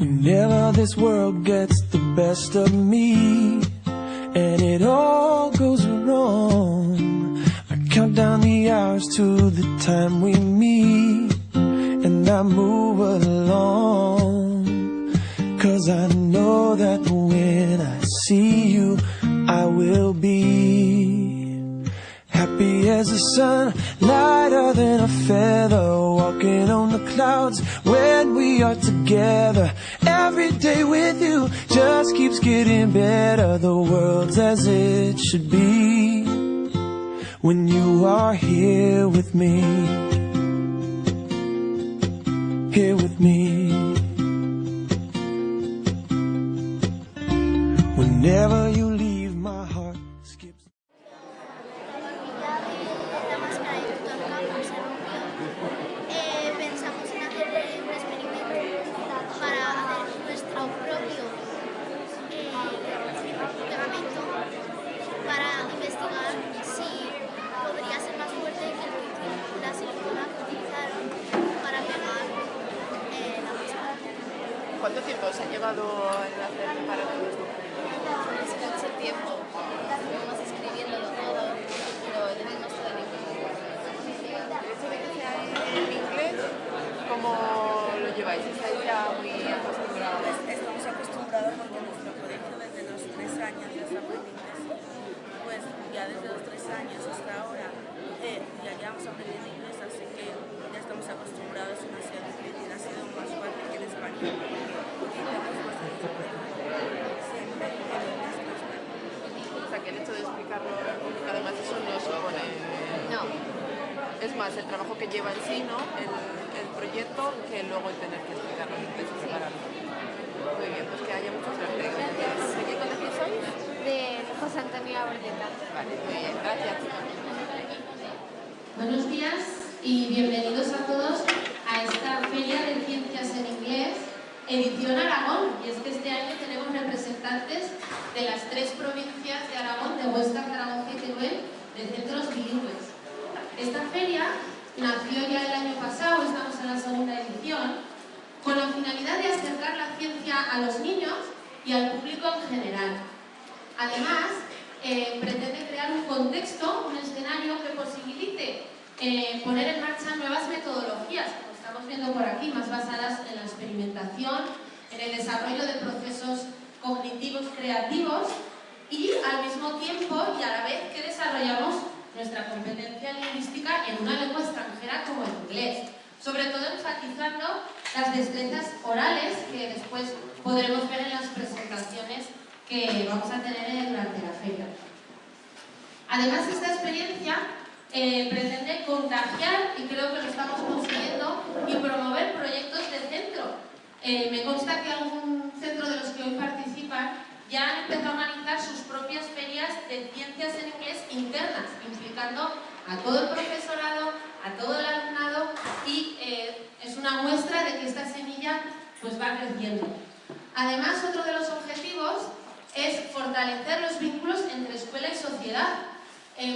Whenever this world gets the best of me and it all goes wrong, I count down the hours to the time we meet and I move along, 'cause I know that when I see you I will be happy as the sun, lighter than a feather, walking on the clouds when we are together. Every day with you just keeps getting better. The world's as it should be when you are here with me, here with me. Whenever you leave, my heart skips. Pensamos en hacer un experimento para hacer nuestro propio pegamento para investigar si podría ser más fuerte que la silicona que utilizaron para pegar la masa. ¿Cuánto tiempo os ha llevado el hacer para todo esto? Es mucho tiempo. Estuvimos escribiéndolo todo, pero le dimos todo el inglés. El hecho de que sea en inglés, ¿cómo lo lleváis? ¿Estáis ya muy acostumbrados? Estamos acostumbrados porque nuestro colegio desde los 3 años ya está aprendiendo inglés. Pues ya desde los 3 años hasta ahora ya llevamos aprendiendo inglés, así que ya estamos acostumbrados y no ha sido difícil, ha sido más fácil que en español. O sea, que el hecho de explicarlo en público, además eso no supone... No. Es más, el trabajo que lleva en sí, ¿no? El proyecto, que luego el tener que explicarlo en inglés y prepararlo. Muy bien, pues que haya mucha suerte. Gracias. ¿De qué colegio sois? De José Antonio Labordeta. Vale, muy bien, gracias. Buenos días y bienvenidos a todos a esta Feria de Ciencias en Inglés, edición Aragón. Y es que este año tenemos representantes de las 3 provincias de Aragón, de Huesca, Zaragoza y Teruel, de centros bilingües. Esta feria nació ya el año pasado, estamos en la segunda edición, con la finalidad de acercar la ciencia a los niños y al público en general. Además, pretende crear un contexto, un escenario que posibilite poner en marcha nuevas metodologías, como estamos viendo por aquí, más basadas en la experimentación, en el desarrollo de procesos cognitivos creativos y al mismo tiempo y a la vez que desarrollamos nuestra competencia lingüística en una lengua extranjera como el inglés, sobre todo enfatizando las destrezas orales que después podremos ver en las presentaciones que vamos a tener durante la feria. Además, esta experiencia pretende contagiar, y creo que lo estamos consiguiendo, y promover proyectos de centro. Me consta que algún centro de los que hoy participan ya han empezado a organizar sus propias ferias de ciencias en inglés internas, implicando a todo el profesorado, a todo el alumnado, y es una muestra de que esta semilla pues va creciendo. Además, otro de los objetivos es fortalecer los vínculos entre escuela y sociedad.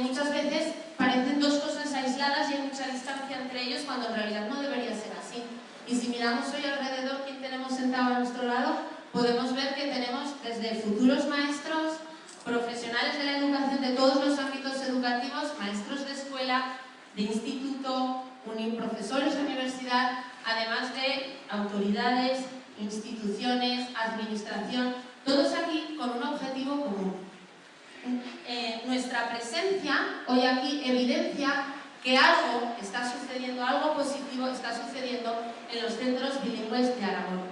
Muchas veces parecen dos cosas aisladas y hay mucha distancia entre ellos cuando en realidad no debería ser así. Y si miramos hoy alrededor quién tenemos sentado a nuestro lado, podemos ver que tenemos desde futuros maestros, profesionales de la educación de todos los ámbitos educativos, maestros de escuela, de instituto, profesores de universidad, además de autoridades, instituciones, administración, todos aquí con un objetivo común. Nuestra presencia hoy aquí evidencia que algo está sucediendo, algo positivo está sucediendo en los centros bilingües de Aragón.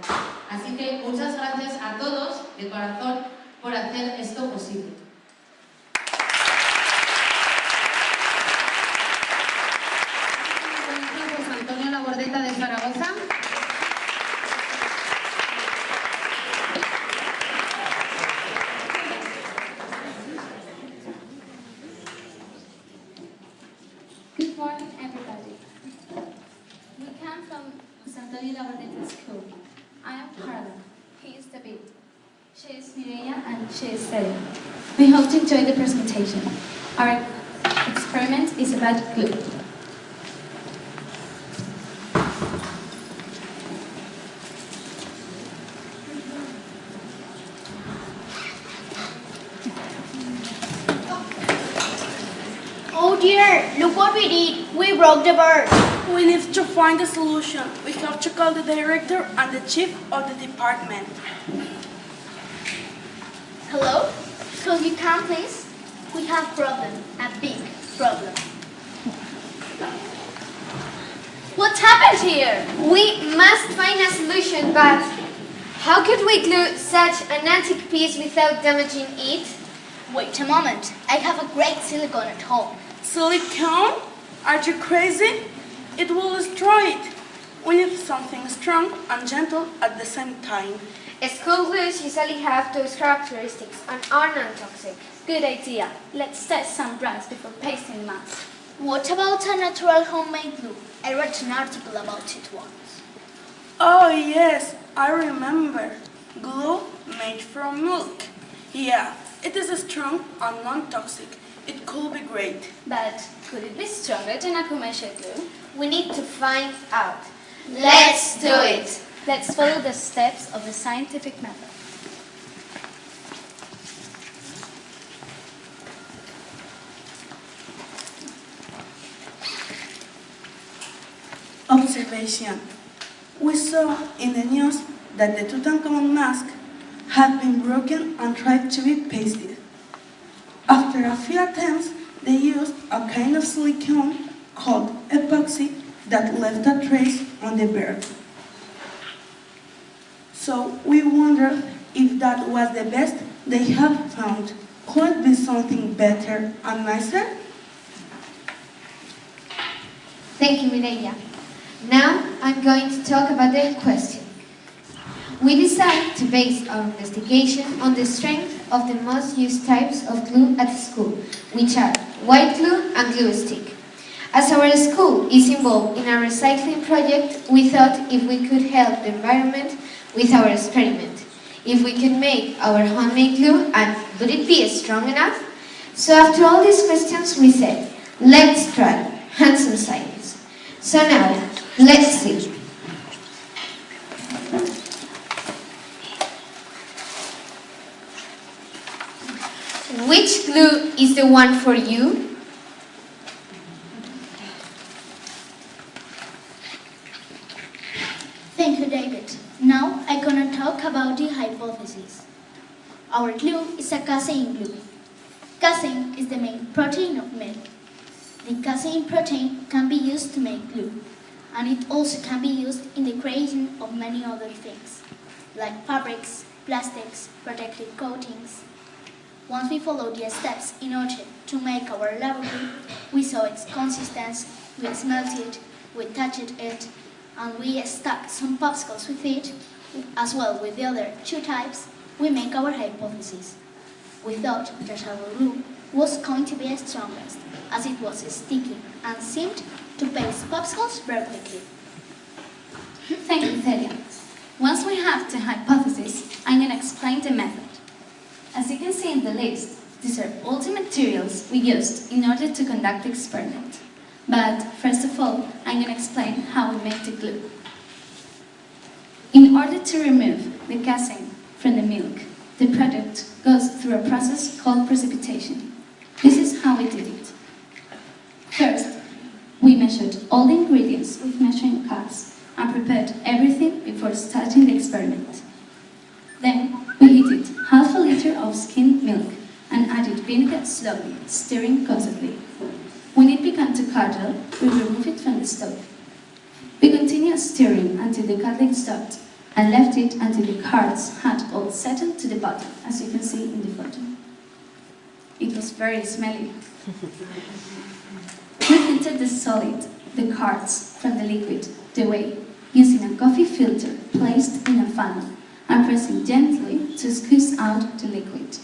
Así que muchas gracias a todos, de corazón, por hacer esto posible. Soy José Antonio Labordeta de Zaragoza. Good morning, everybody. We come from Santorini Labordeta School. I am Carla. He is David. She is Mireia and she is Sarah. We hope to enjoy the presentation. Our experiment is about glue. dear, look what we did. We broke the bird. We need to find a solution. We have to call the director and the chief of the department. Hello? Could you come, please? We have problem, a big problem. What happened here? We must find a solution, but how could we glue such an antique piece without damaging it? Wait a moment. I have a great silicone at home. Silicone? Are you crazy? It will destroy it. We need something strong and gentle at the same time. School glues usually have those characteristics and are non-toxic. Good idea. Let's test some brands before pasting mask. What about a natural homemade glue? I read an article about it once. Oh yes, I remember. Glue made from milk. Yeah, it is strong and non-toxic. It could be great. But could it be stronger than a commercial glue? We need to find out. Let's do it. Let's follow the steps of the scientific method. Observation. We saw in the news that the Tutankhamun mask had been broken and tried to be pasted. After a few attempts, they used a kind of silicone called epoxy that left a trace on the bird. So we wondered if that was the best they had found. Could it be something better and nicer? Thank you, Mireia. Now I'm going to talk about the question. We decided to base our investigation on the strength of the most used types of glue at school, which are white glue and glue stick. As our school is involved in a recycling project, we thought if we could help the environment with our experiment, if we could make our homemade glue, and would it be strong enough? So after all these questions, we said, let's try hands-on science. So now, let's see. Which glue is the one for you? Thank you, David. Now I'm gonna talk about the hypothesis. Our glue is a casein glue. Casein is the main protein of milk. The casein protein can be used to make glue, and it also can be used in the creation of many other things, like fabrics, plastics, protective coatings. Once we followed the steps in order to make our lava glue, we saw its consistency, we smelt it, we touched it, and we stuck some popsicles with it, as well with the other two types. We make our hypothesis. We thought that our glue was going to be the strongest, as it was sticky and seemed to paste popsicles very quickly. Thank you, Celia. Once we have the hypothesis, I'm going to explain the method. As you can see in the list, these are all the materials we used in order to conduct the experiment. But first of all, I'm going to explain how we make the glue. In order to remove the casein from the milk, the product goes through a process called precipitation. This is how we did it. First, we measured all the ingredients with measuring cups and prepared everything before starting the experiment. Then, we heated half a liter of skimmed milk and added vinegar slowly, stirring constantly. When it began to curdle, we removed it from the stove. We continued stirring until the curdling stopped and left it until the curds had all settled to the bottom, as you can see in the photo. It was very smelly. We filtered the solid, the curds, from the liquid, the whey, using a coffee filter placed in a funnel and pressing gently to squeeze out the liquid.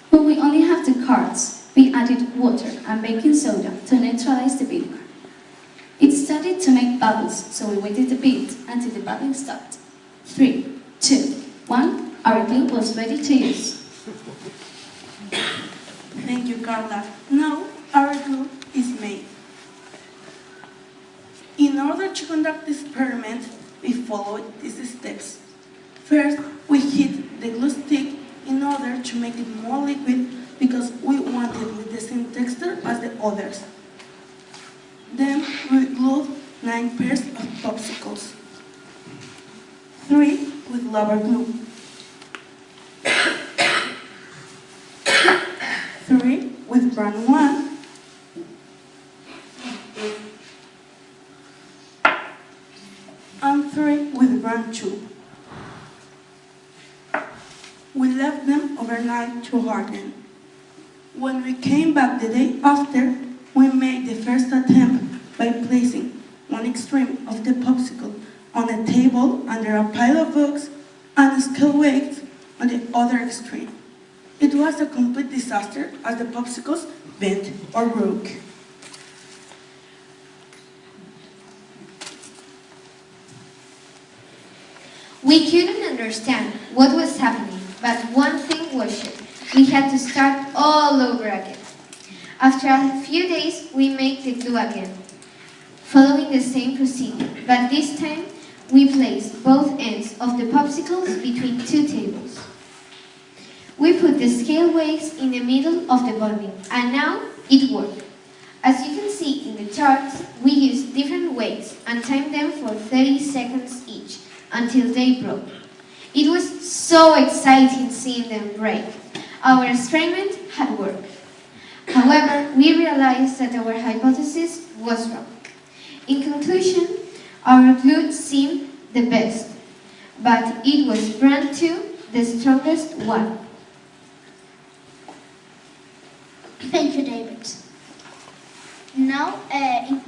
When we only have the curds, we added water and baking soda to neutralize the vinegar. It started to make bubbles, so we waited a bit until the bubbling stopped. 3, 2, 1, our glue was ready to use. Thank you, Carla. Now our glue is made. In order to conduct the experiment, we followed these steps. First, we heat the glue stick in order to make it more liquid because we want it with the same texture as the others. Then we glued 9 pairs of popsicles, 3 with rubber glue, 3 with brand 1, and 3 with brand 2. We left them overnight to harden. When we came back the day after, we made the first attempt by placing one extreme of the popsicle on a table under a pile of books and scale weights on the other extreme. It was a complete disaster as the popsicles bent or broke. We couldn't understand what was happening, but one thing was sure. We had to start all over again. After a few days, we made the glue again, following the same procedure, but this time we placed both ends of the popsicles between 2 tables. We put the scale weights in the middle of the bonding, and now it worked. As you can see in the charts, we used different weights and timed them for 30 seconds each until they broke. It was so exciting seeing them break. Our experiment had worked. However, we realized that our hypothesis was wrong. In conclusion, our glue seemed the best, but it was brand 2, the strongest one. Thank you, David. Now,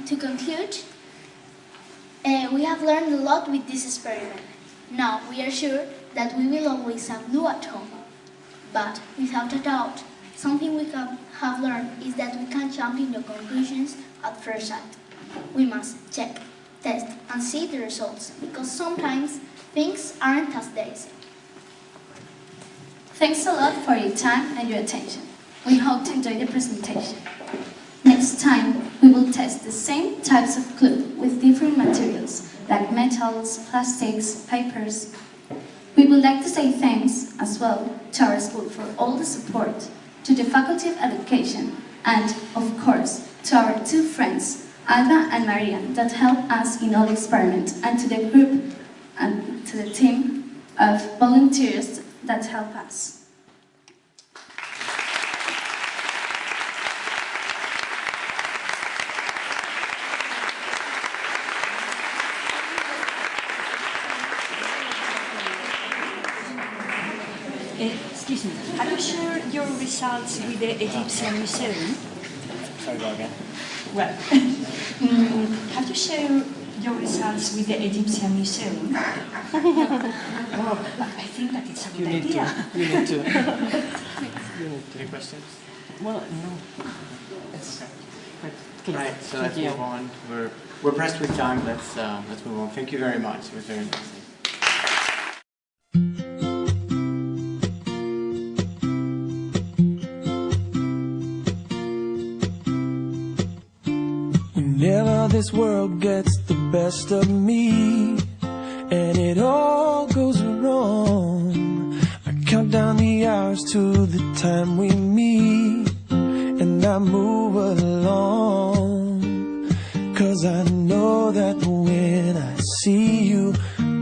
to conclude, we have learned a lot with this experiment. Now, we are sure that we will always have glue at home. But, without a doubt, something we have learned is that we can't jump into conclusions at first sight. We must check, test, and see the results, because sometimes things aren't as they seem. Thanks a lot for your time and your attention. We hope to enjoy the presentation. Next time, we will test the same types of glue with different materials, like metals, plastics, papers. We would like to say thanks, as well, to our school for all the support, to the Faculty of Education, and, of course, to our 2 friends, Alba and Maria, that helped us in all experiments, and to the group and to the team of volunteers that help us. Excuse me, have you shared your results with the Egyptian Museum? Sorry, go again. Well, have you shared your results with the Egyptian Museum? Oh, I think that it's a good idea. You need to. Any questions? Well, no. Right, so let's move on. We're pressed with time. Let's move on. Thank you very much. It was very interesting. Whenever this world gets the best of me and it all goes wrong, I count down the hours to the time we meet and I move along, 'cause I know that when I see you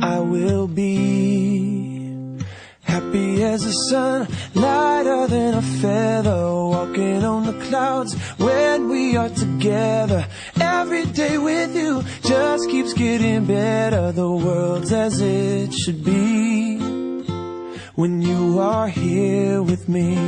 I will be happy as the sun, lighter than a feather, walking on the clouds when we are together. Every day with you just keeps getting better. The world's as it should be when you are here with me.